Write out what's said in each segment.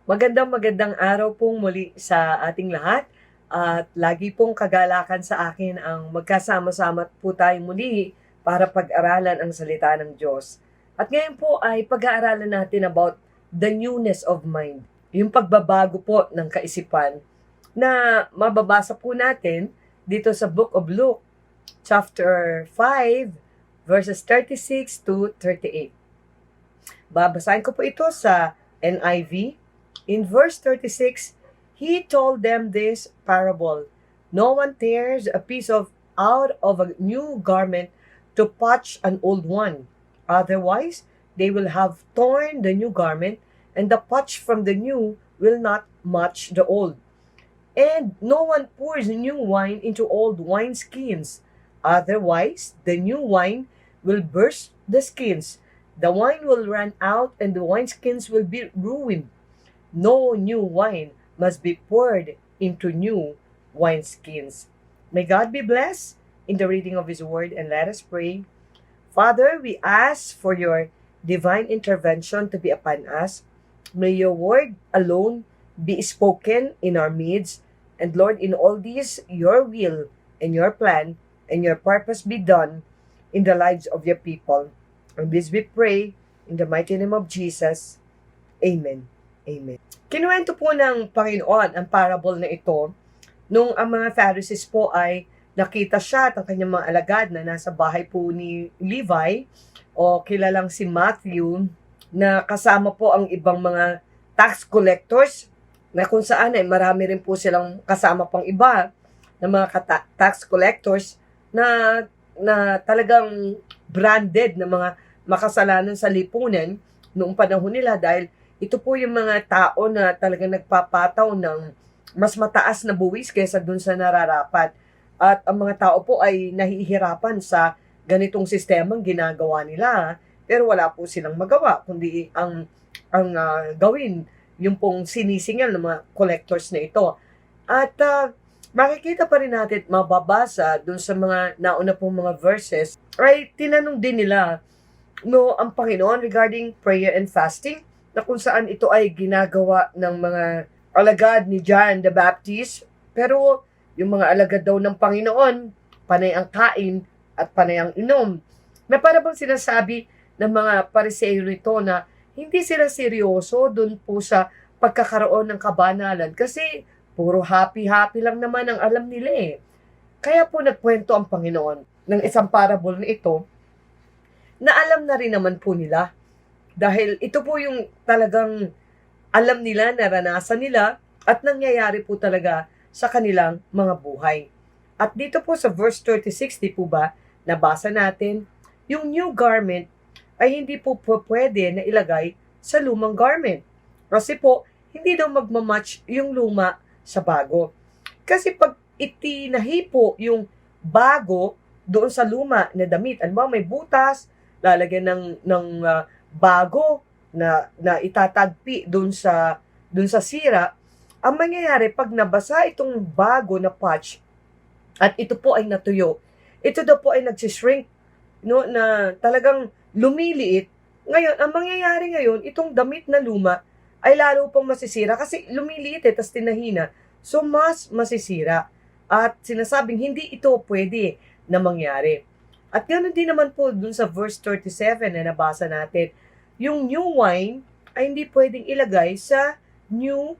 Magandang araw pong muli sa ating lahat at lagi pong kagalakan sa akin ang magkasama-sama po tayo muli para pag-aralan ang salita ng Diyos. At ngayon po ay pag-aaralan natin about the newness of mind, yung pagbabago po ng kaisipan na mababasa po natin dito sa Book of Luke, chapter 5, verses 36 to 38. Babasahin ko po ito sa NIV. In verse 36, he told them this parable. No one tears a piece out of a new garment to patch an old one. Otherwise, they will have torn the new garment, and the patch from the new will not match the old. And no one pours new wine into old wineskins. Otherwise, the new wine will burst the skins. The wine will run out, and the wineskins will be ruined. No new wine must be poured into new wineskins. May God be blessed in the reading of His word, and let us pray. Father, we ask for your divine intervention to be upon us. May your word alone be spoken in our midst. And Lord, in all these, your will and your plan and your purpose be done in the lives of your people. And this we pray in the mighty name of Jesus. Amen. Amen. Kinuwento po ng Panginoon ang parable na ito nung ang mga Pharisees po ay nakita siya at ang kanyang mga alagad na nasa bahay po ni Levi o kilalang si Matthew na kasama po ang ibang mga tax collectors na kung saan ay marami rin po silang kasama pang iba na mga tax collectors na talagang branded na mga makasalanan sa lipunan noong panahon nila dahil ito po yung mga tao na talagang nagpapataw ng mas mataas na buwis kaysa dun sa nararapat. At ang mga tao po ay nahihirapan sa ganitong sistemang ginagawa nila. Pero wala po silang magawa, kundi ang gawin yung pong sinisingil ng mga collectors na ito. At makikita pa rin natin, mababasa dun sa mga nauna pong mga verses, ay tinanong din nila ang Panginoon regarding prayer and fasting, na kung saan ito ay ginagawa ng mga alagad ni John the Baptist. Pero yung mga alagad daw ng Panginoon, panay ang kain at panay ang inom. Na para bang sinasabi ng mga Pariseo nito na hindi sila seryoso dun po sa pagkakaroon ng kabanalan kasi puro happy-happy lang naman ang alam nila eh. Kaya po nagkwento ang Panginoon ng isang parable na ito na alam na rin naman po nila. Dahil ito po yung talagang alam nila, naranasan nila, at nangyayari po talaga sa kanilang mga buhay. At dito po sa verse 36, di po ba, nabasa natin, yung new garment ay hindi po pwede na ilagay sa lumang garment. Kasi po, hindi daw magmamatch yung luma sa bago. Kasi pag itinahi po yung bago doon sa luma na damit, ano may butas, lalagyan ng bago na itatagpi dun sa sira, ang mangyayari pag nabasa itong bago na patch at ito po ay natuyo, ito daw po ay nagsishrink, na talagang lumiliit. Ngayon, ang mangyayari ngayon, itong damit na luma ay lalo pang masisira kasi lumiliit tas tinahina. So, mas masisira. At sinasabing hindi ito pwede na mangyari. At ganoon din naman po dun sa verse 37 na nabasa natin, yung new wine ay hindi pwedeng ilagay sa doon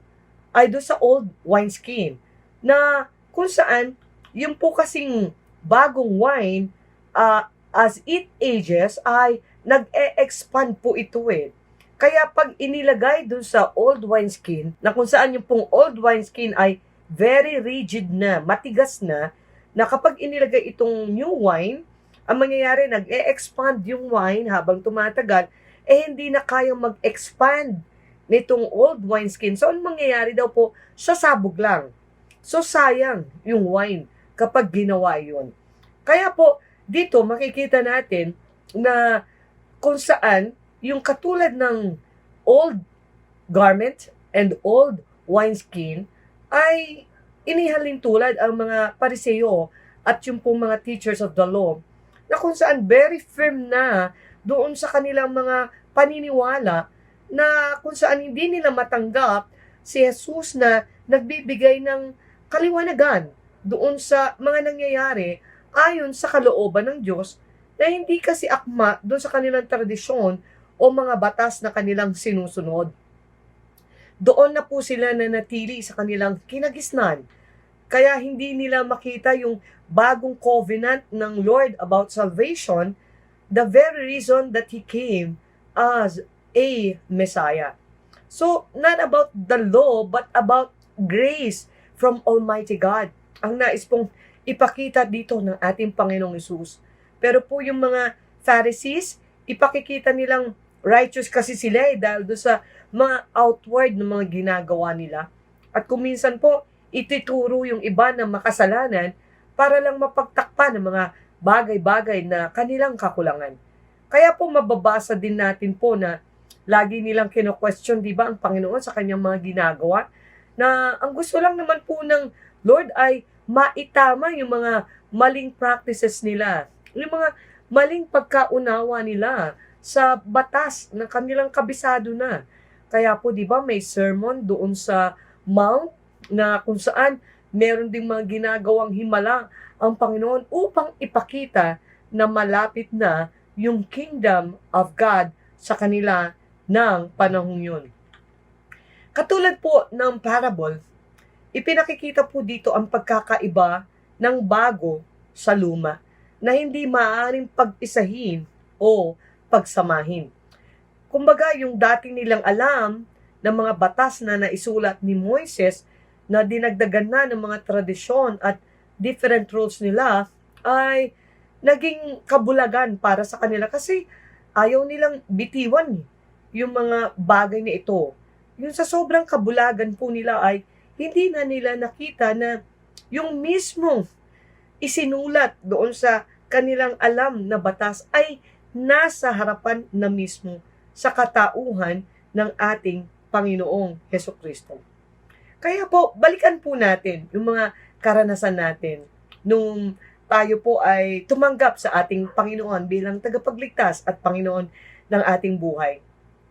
sa old wineskin. Na kung saan, yung po kasing bagong wine, as it ages, ay nag-e-expand po ito eh. Kaya pag inilagay doon sa old wineskin, na kung saan yung pong old wineskin ay very rigid na, matigas na kapag inilagay itong new wine, ang mangyayari, nag-e-expand yung wine habang tumatagal, hindi na kayang mag-expand nitong old wineskin. So, ang mangyayari daw po, sasabog lang. So, sayang yung wine kapag ginawa yun. Kaya po, dito makikita natin na kung saan yung katulad ng old garment and old wineskin ay inihalin tulad ang mga Pariseo at yung pong mga teachers of the law na kung saan very firm na doon sa kanilang mga paniniwala na kung saan hindi nila matanggap si Jesus na nagbibigay ng kaliwanagan doon sa mga nangyayari ayon sa kalooban ng Diyos na hindi kasi akma doon sa kanilang tradisyon o mga batas na kanilang sinusunod. Doon na po sila nanatili sa kanilang kinagisnan. Kaya hindi nila makita yung bagong covenant ng Lord about salvation, the very reason that He came as a Messiah. So, not about the law, but about grace from Almighty God. Ang nais pong ipakita dito ng ating Panginoong Hesus. Pero po yung mga Pharisees, ipakikita nilang righteous kasi sila dahil doon sa mga outward na mga ginagawa nila. At kung minsan po, ituturo yung iba na makasalanan para lang mapagtakpan ng mga bagay-bagay na kanilang kakulangan. Kaya po mababasa din natin po na lagi nilang kino-question, di ba, ang Panginoon sa kanyang mga ginagawa, na ang gusto lang naman po ng Lord ay maitama yung mga maling practices nila, yung mga maling pagkaunawa nila sa batas na kanilang kabisado na. Kaya po, di ba, may sermon doon sa Mount na kung saan meron ding mga ginagawang himala ang Panginoon upang ipakita na malapit na yung kingdom of God sa kanila ng panahong yun. Katulad po ng parable, ipinakikita po dito ang pagkakaiba ng bago sa luma na hindi maaaring pag-isahin o pagsamahin. Kumbaga, yung dati nilang alam ng mga batas na naisulat ni Moises na dinagdagan na ng mga tradisyon at different rules nila ay naging kabulagan para sa kanila kasi ayaw nilang bitiwan yung mga bagay na ito. Yung sa sobrang kabulagan po nila ay hindi na nila nakita na yung mismong isinulat doon sa kanilang alam na batas ay nasa harapan na mismo sa katauhan ng ating Panginoong Hesukristo. Kaya po, balikan po natin yung mga karanasan natin nung tayo po ay tumanggap sa ating Panginoon bilang tagapagligtas at Panginoon ng ating buhay.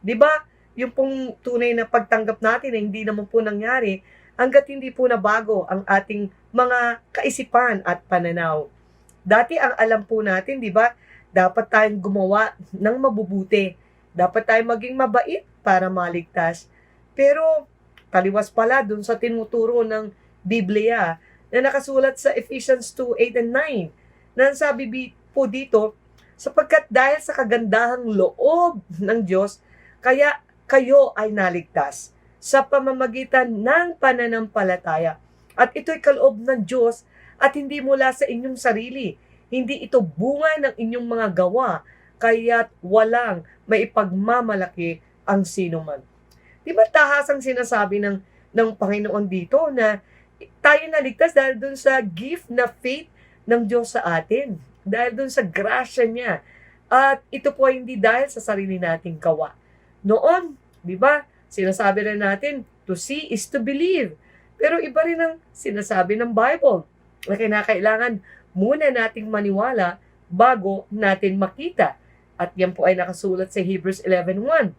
'Di ba? Yung pong tunay na pagtanggap natin na hindi naman po nangyari hangga't hindi po nabago ang ating mga kaisipan at pananaw. Dati ang alam po natin, 'di ba? Dapat tayong gumawa ng mabubuti. Dapat tayong maging mabait para maligtas. Pero taliwas pala dun sa tinuturo ng Biblia na nakasulat sa Ephesians 2:8 and 9. Na sabi po dito, sapagkat dahil sa kagandahang loob ng Diyos, kaya kayo ay naligtas sa pamamagitan ng pananampalataya. At ito'y kaloob ng Diyos at hindi mula sa inyong sarili. Hindi ito bunga ng inyong mga gawa, kaya't walang maipagmamalaki ang sinuman. Di ba tahasang sinasabi ng Panginoon dito na tayo naligtas dahil dun sa gift na faith ng Diyos sa atin. Dahil dun sa grasya niya. At ito po hindi dahil sa sarili nating gawa. Noon, di ba, sinasabi na natin, to see is to believe. Pero iba rin ang sinasabi ng Bible na kinakailangan muna nating maniwala bago natin makita. At yan po ay nakasulat sa Hebrews 11:1.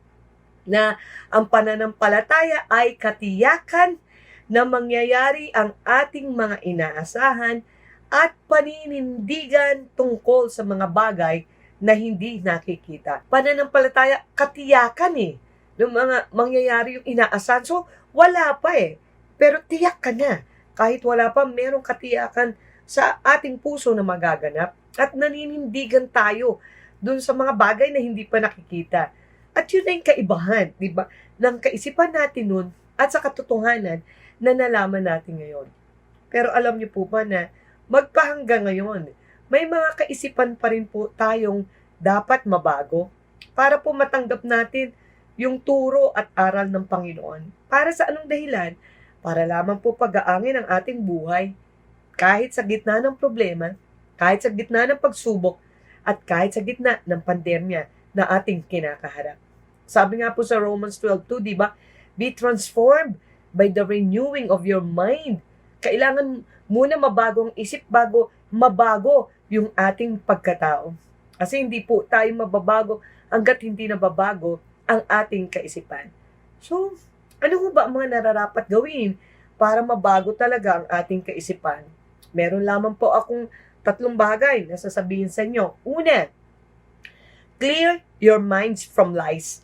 Na ang pananampalataya ay katiyakan na mangyayari ang ating mga inaasahan at paninindigan tungkol sa mga bagay na hindi nakikita. Pananampalataya, katiyakan ng mga mangyayari yung inaasahan. So, wala pa pero tiyak ka na. Kahit wala pa, merong katiyakan sa ating puso na magaganap at naninindigan tayo dun sa mga bagay na hindi pa nakikita. At yun ay kaibahan, di ba, ng kaisipan natin nun at sa katotohanan na nalaman natin ngayon. Pero alam niyo po ba na magpahanggang ngayon, may mga kaisipan pa rin po tayong dapat mabago para po matanggap natin yung turo at aral ng Panginoon. Para sa anong dahilan? Para lamang po pag-aangin ang ating buhay kahit sa gitna ng problema, kahit sa gitna ng pagsubok, at kahit sa gitna ng pandemya na ating kinakaharap. Sabi nga po sa Romans 12:2, di ba? Be transformed by the renewing of your mind. Kailangan muna mabago ang isip bago mabago yung ating pagkatao. Kasi hindi po tayo mababago hanggat hindi nababago ang ating kaisipan. So, Ano ho ba ang mga nararapat gawin para mabago talaga ang ating kaisipan? Meron lamang po akong 3 bagay na sasabihin sa inyo. Una, clear your minds from lies.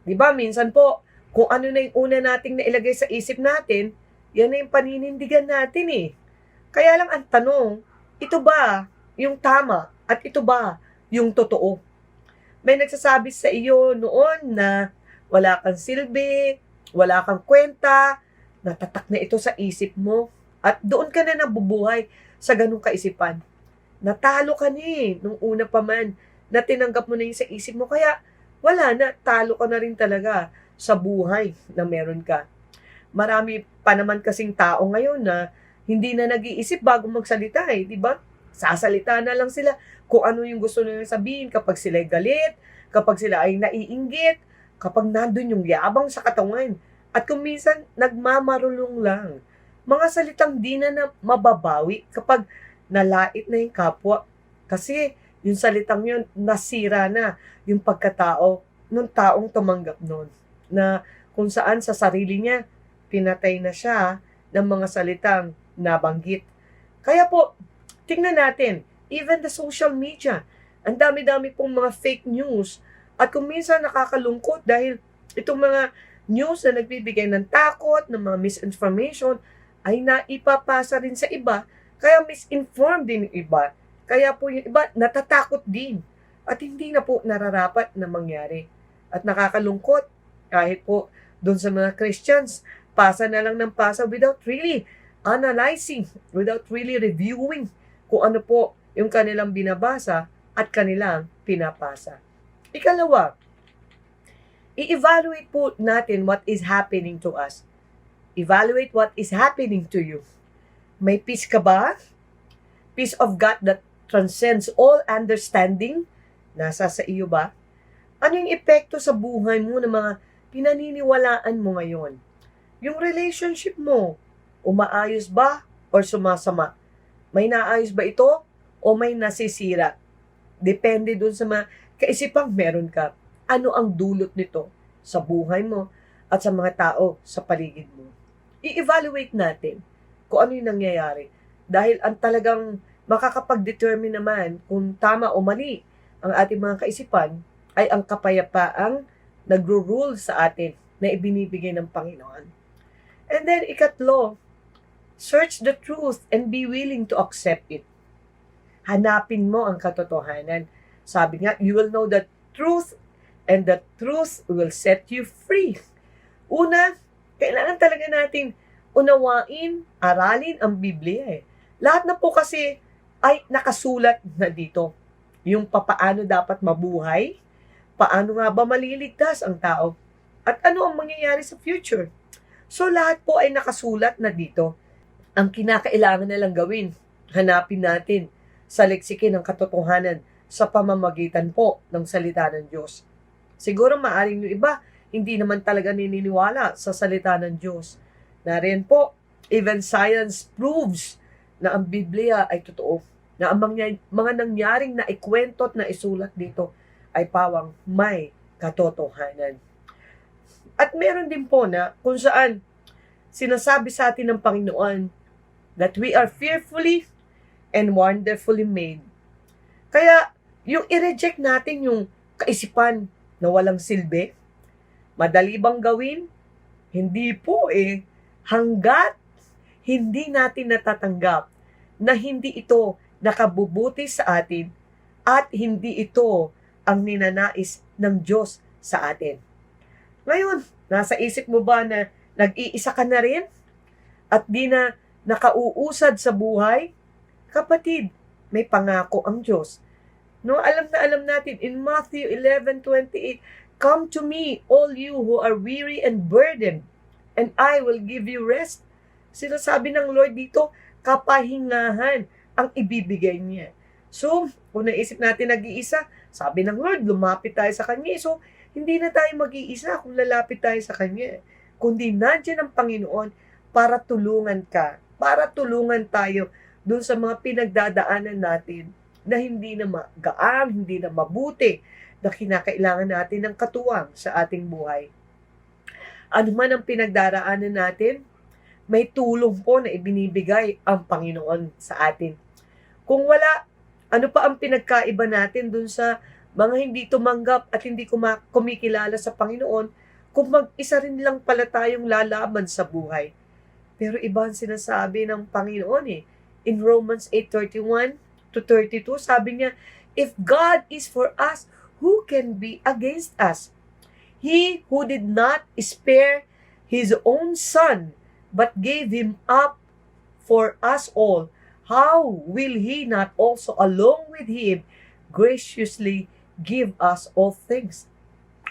Di ba, minsan po, kung ano na yung una nating nailagay sa isip natin, yan na yung paninindigan natin eh. Kaya lang ang tanong, ito ba yung tama at ito ba yung totoo? May nagsasabi sa iyo noon na wala kang silbi, wala kang kwenta, natatak na ito sa isip mo, at doon ka na nabubuhay sa ganung kaisipan. Natalo ka na nung una pa man na tinanggap mo na yung sa isip mo, kaya wala na, talo ka na rin talaga sa buhay na meron ka. Marami pa naman kasing tao ngayon na hindi na nag-iisip bago magsalita di ba? Sasalita na lang sila kung ano yung gusto nilang sabihin kapag sila ay galit, kapag sila ay naiinggit, kapag nandun yung yabang sa katawan, at kung minsan nagmamarulong lang. Mga salitang di na mababawi kapag nalait na yung kapwa. Kasi yung salitang yun, nasira na yung pagkatao ng taong tumanggap nun. Na kung saan sa sarili niya, pinatay na siya ng mga salitang nabanggit. Kaya po, tingnan natin, even the social media, ang dami-dami pong mga fake news. At kung minsan nakakalungkot dahil itong mga news na nagbibigay ng takot, ng mga misinformation, ay naipapasa rin sa iba, kaya misinformed din yung iba. Kaya po yung iba natatakot din at hindi na po nararapat na mangyari. At nakakalungkot kahit po doon sa mga Christians, pasa na lang ng pasa without really analyzing, without really reviewing kung ano po yung kanilang binabasa at kanilang pinapasa. Ikalawa, i-evaluate po natin what is happening to us. Evaluate what is happening to you. May peace ka ba? Peace of God that transcends all understanding? Nasa sa iyo ba? Ano yung epekto sa buhay mo ng mga pinaniniwalaan mo ngayon? Yung relationship mo, umaayos ba or sumasama? May naayos ba ito o may nasisira? Depende dun sa mga kaisipang meron ka. Ano ang dulot nito sa buhay mo at sa mga tao sa paligid mo? I-evaluate natin kung ano yung nangyayari. Dahil ang talagang makakapag-determine naman kung tama o mali ang ating mga kaisipan ay ang kapayapaang nagro-rule sa atin na ibinibigay ng Panginoon. And then, ikatlo, search the truth and be willing to accept it. Hanapin mo ang katotohanan. Sabi nga, you will know the truth and the truth will set you free. Una, kailangan talaga natin unawain, aralin ang Biblia Lahat na po kasi ay nakasulat na dito. Yung papaano dapat mabuhay, paano nga ba maliligtas ang tao, at ano ang mangyayari sa future. So lahat po ay nakasulat na dito. Ang kinakailangan na lang gawin, hanapin natin sa leksikin ng katotohanan sa pamamagitan po ng salita ng Diyos. Siguro maaring yung iba, hindi naman talaga nininiwala sa salita ng Diyos. Nariyan po, even science proves na ang Biblia ay totoo. Na ang mga nangyaring na ikwento at na isulat dito ay pawang may katotohanan. At meron din po na kung saan sinasabi sa atin ng Panginoon that we are fearfully and wonderfully made. Kaya yung i-reject natin yung kaisipan na walang silbi, madali bang gawin? Hindi po hanggat hindi natin natatanggap na hindi ito nakabubuti sa atin at hindi ito ang ninanais ng Diyos sa atin. Ngayon, nasa isip mo ba na nag-iisa ka na rin at di na nakauusad sa buhay? Kapatid, may pangako ang Diyos. No, alam na alam natin in Matthew 11:28, "Come to me, all you who are weary and burdened, and I will give you rest." Sinasabi ng Lord dito, kapahingahan ang ibibigay niya. So, kung naisip natin nag-iisa, sabi ng Lord, lumapit tayo sa Kanya. So, hindi na tayo mag-iisa kung lalapit tayo sa Kanya. Kundi nandiyan ang Panginoon para tulungan ka, para tulungan tayo dun sa mga pinagdadaanan natin na hindi na magaan, hindi na mabuti, na kinakailangan natin ng katuwang sa ating buhay. Ano man ang pinagdaraanan natin, may tulong po na ibinibigay ang Panginoon sa atin. Kung wala, ano pa ang pinagkaiba natin dun sa mga hindi tumanggap at hindi kumikilala sa Panginoon kung mag-isa rin lang pala tayong lalaban sa buhay? Pero iba ang sinasabi ng Panginoon eh. In Romans 8:31 to 32, sabi niya, if God is for us, who can be against us? He who did not spare his own son, but gave him up for us all, how will he not also along with him graciously give us all things?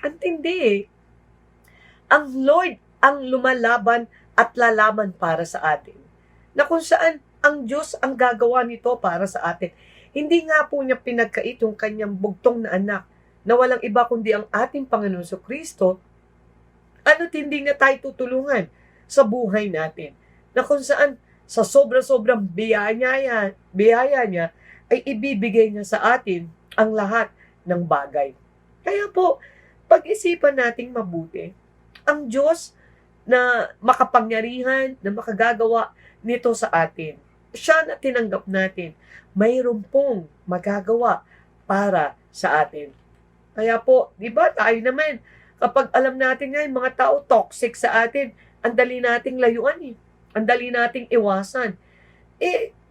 Ang tindi eh. Ang Lord ang lumalaban at lalaban para sa atin. Na kung saan ang Diyos ang gagawa nito para sa atin. Hindi nga po niya pinagkait yung kanyang bugtong na anak na walang iba kundi ang ating Panginoon Kristo, ano't hindi niya tayo tutulungan sa buhay natin. Na kung saan sa sobra-sobrang biyaya niya ay ibibigay niya sa atin ang lahat ng bagay. Kaya po, pag-isipan nating mabuti, ang Diyos na makapangyarihan, na makagagawa nito sa atin, siya na tinanggap natin, mayroon pong magagawa para sa atin. Kaya po, di ba tayo naman, kapag alam natin nga yung mga tao toxic sa atin, ang dali nating layuan eh. Ang dali nating iwasan.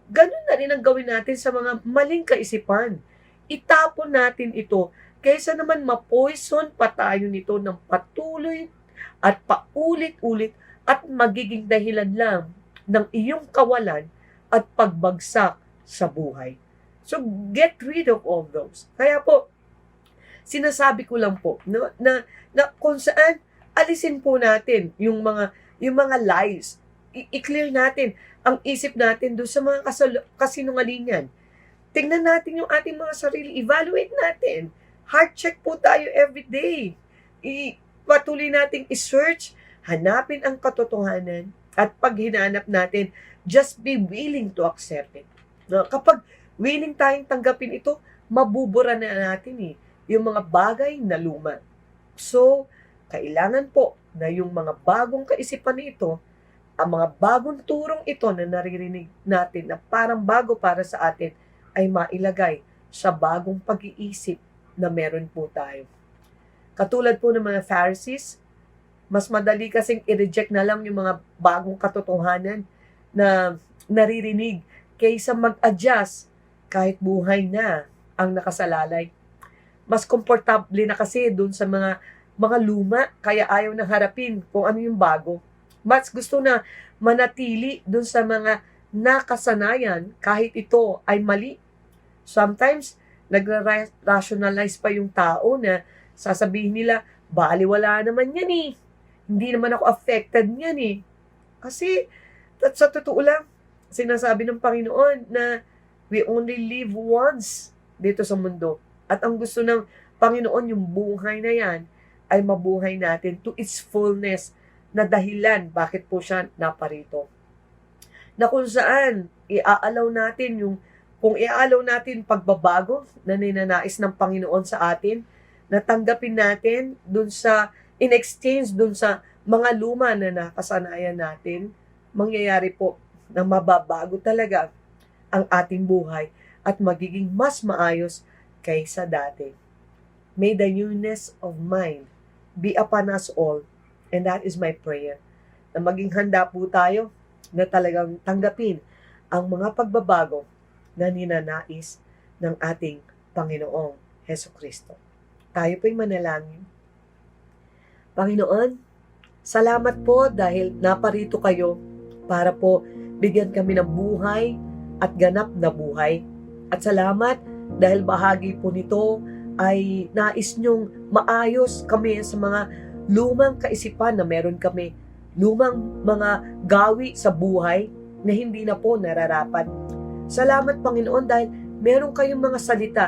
Ganun na rin ang gawin natin sa mga maling kaisipan. Itapon natin ito, kaysa naman ma-poison pa tayo nito ng patuloy at paulit-ulit at magiging dahilan lang ng iyong kawalan at pagbagsak sa buhay. So, get rid of all those. Kaya po, sinasabi ko lang po na kung saan alisin po natin yung mga lies. I-clear natin ang isip natin doon sa mga kasinungalingan. Tingnan natin yung ating mga sarili. Evaluate natin. Heart check po tayo every day. Patuloy nating i-search, hanapin ang katotohanan, at pag hinanap natin, just be willing to accept it. No? Kapag willing tayong tanggapin ito, mabubura na natin yung mga bagay na luma. So, kailangan po na yung mga bagong kaisipan nito, ang mga bagong turong ito na naririnig natin na parang bago para sa atin, ay mailagay sa bagong pag-iisip na meron po tayo. Katulad po ng mga Pharisees, mas madali kasing i-reject na lang yung mga bagong katotohanan na naririnig kaysa mag-adjust kahit buhay na ang nakasalalay. Mas komportable na kasi dun sa mga luma, kaya ayaw na harapin kung ano yung bago. Mas gusto na manatili dun sa mga nakasanayan kahit ito ay mali. Sometimes, nag-rationalize pa yung tao na sasabihin nila, baliwala naman yan Hindi naman ako affected niyan Kasi, sa totoo lang, sinasabi ng Panginoon na we only live once dito sa mundo. At ang gusto ng Panginoon, yung buhay na yan, ay mabuhay natin to its fullness na dahilan bakit po siya naparito. Na kung saan, kung iaalaw natin pagbabago na ninanais ng Panginoon sa atin, natanggapin natin in exchange dun sa mga luma na nakasanayan natin, mangyayari po na mababago talaga ang ating buhay at magiging mas maayos kaysa dati. May the newness of mind be upon us all, and that is my prayer. Na maging handa po tayo na talagang tanggapin ang mga pagbabago na ninanais ng ating Panginoong Hesukristo. Tayo po'y manalangin. Panginoon, salamat po dahil naparito kayo para po bigyan kami ng buhay at ganap na buhay. At salamat dahil bahagi po nito ay nais nyong maayos kami sa mga lumang kaisipan na meron kami, lumang mga gawi sa buhay na hindi na po nararapat. Salamat Panginoon dahil meron kayong mga salita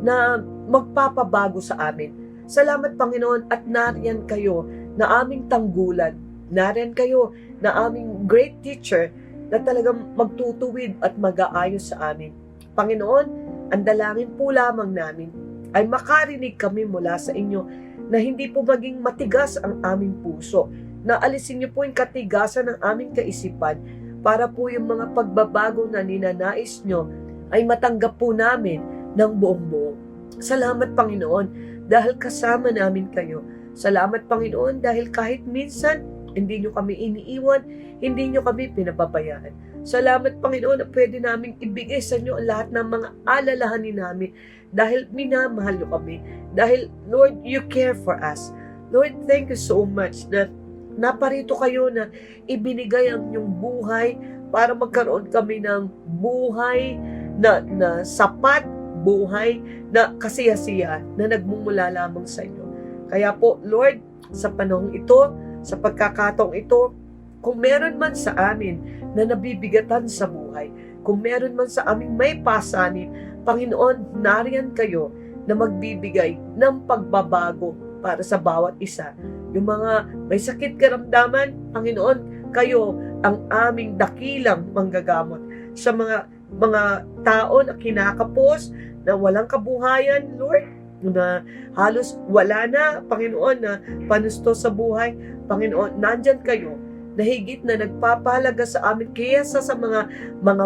na magpapabago sa amin. Salamat Panginoon at nariyan kayo na aming tanggulan. Nariyan kayo na aming great teacher na talagang magtutuwid at mag-aayos sa amin. Panginoon, ang dalangin po lamang namin ay makarinig kami mula sa inyo na hindi po maging matigas ang aming puso, na alisin niyo po yung katigasan ng aming kaisipan para po yung mga pagbabago na ninanais niyo ay matanggap po namin ng buong buo. Salamat, Panginoon, dahil kasama namin kayo. Salamat, Panginoon, dahil kahit minsan hindi niyo kami iniiwan, hindi niyo kami pinababayaan. Salamat, Panginoon, na pwede naming ibigay sa inyo ang lahat ng mga alalahanin namin dahil minamahal niyo kami. Dahil, Lord, you care for us. Lord, thank you so much that naparito kayo na ibinigay ang inyong buhay para magkaroon kami ng buhay na sapat, buhay na kasiyasiya na nagmumula lamang sa inyo. Kaya po, Lord, sa panahong ito, sa pagkakataong ito, kung meron man sa amin na nabibigatan sa buhay, kung meron man sa aming may pasanin, Panginoon, nariyan kayo na magbibigay ng pagbabago para sa bawat isa. Yung mga may sakit karamdaman, Panginoon, kayo ang aming dakilang manggagamot. Sa mga tao na kinakapos, na walang kabuhayan, Lord, na halos wala na, Panginoon, na panusto sa buhay, Panginoon, nandyan kayo na higit na nagpapahalaga sa amin kaysa sa mga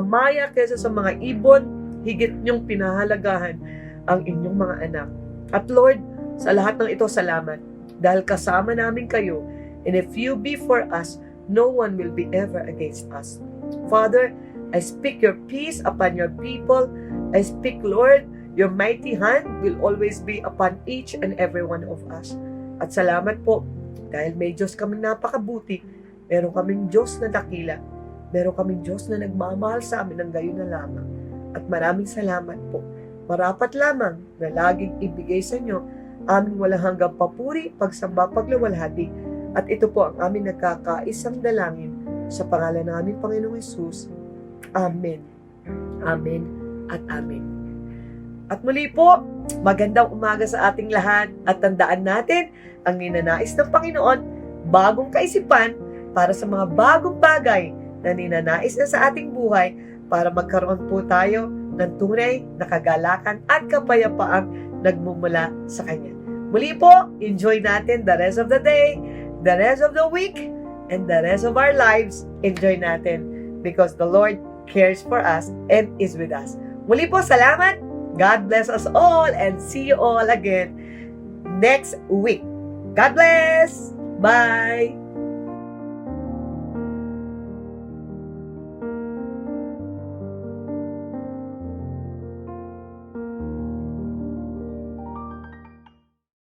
maya, kaysa sa mga ibon, higit niyong pinahalagahan ang inyong mga anak. At Lord, sa lahat ng ito, salamat. Dahil kasama namin kayo, and if you be for us, no one will be ever against us. Father, I speak your peace upon your people. I speak, Lord, your mighty hand will always be upon each and every one of us. At salamat po, dahil may Diyos kaming napakabuti, meron kaming Diyos na dakila, meron kaming Diyos na nagmamahal sa amin ng gayon na lamang. At maraming salamat po. Marapat lamang na laging ibigay sa inyo aming walang hanggang papuri, pagsamba, pagluwalhati. At ito po ang aming nagkakaisang dalangin sa pangalan ng aming Panginoong Hesus. Amen. Amen at amen. At muli po, magandang umaga sa ating lahat at tandaan natin ang ninanais ng Panginoon, bagong kaisipan para sa mga bagong bagay na ninanais na sa ating buhay para magkaroon po tayo ng tunay na kagalakan at kapayapaang nagmumula sa Kanya. Muli po, enjoy natin the rest of the day, the rest of the week, and the rest of our lives. Enjoy natin because the Lord cares for us and is with us. Muli po, salamat! God bless us all and see you all again next week. God bless! Bye!